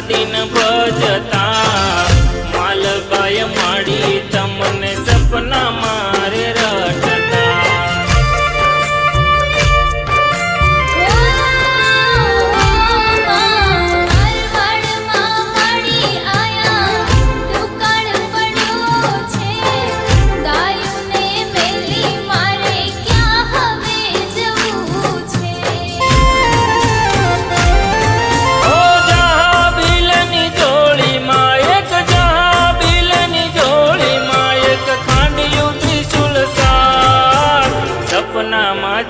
दिन भजता मालबाई माड़ी तमने सपना मारे रटता।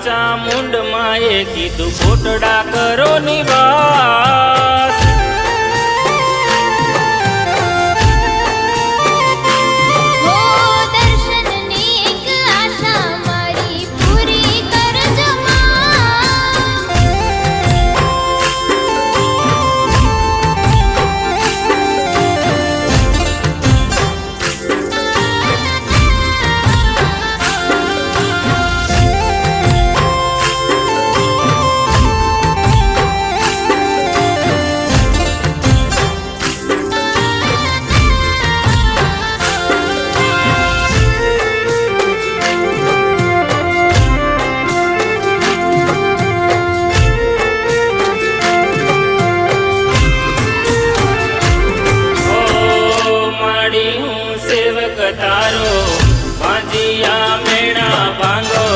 चामुंड माए कीधु कोटड़ा करो निवास। हो दर्शन नी एक आशा मारी पूरी कर जमा। तारो भाजिया मेणा भांगो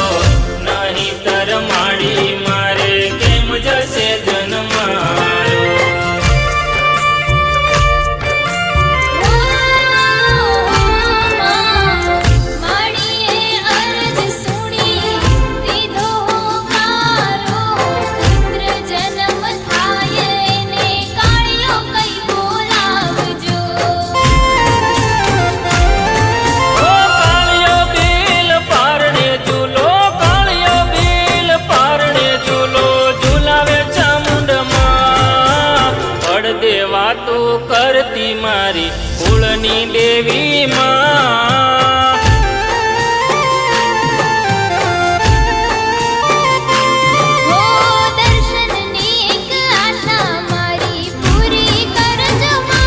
नहीं तर माड़ी मारे केम जसे जन मारो। वातो करती मारी कुळनी देवी मां। हो दर्शन नी एक आशा मारी पूरी कर जमा।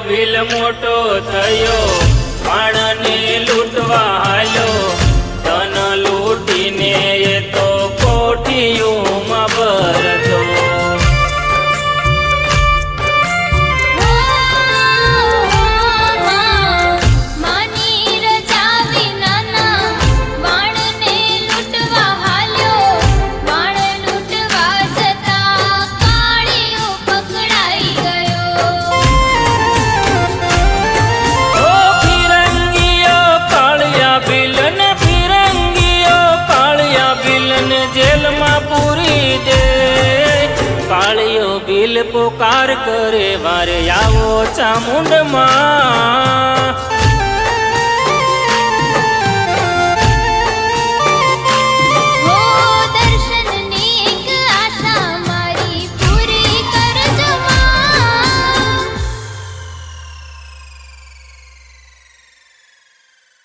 भील मोटो थयो माणने लूटवा हालो धन लूटीने ये तो कोठियों में भरतो। बिल पुकार करे वारे आवो चामुंड मां।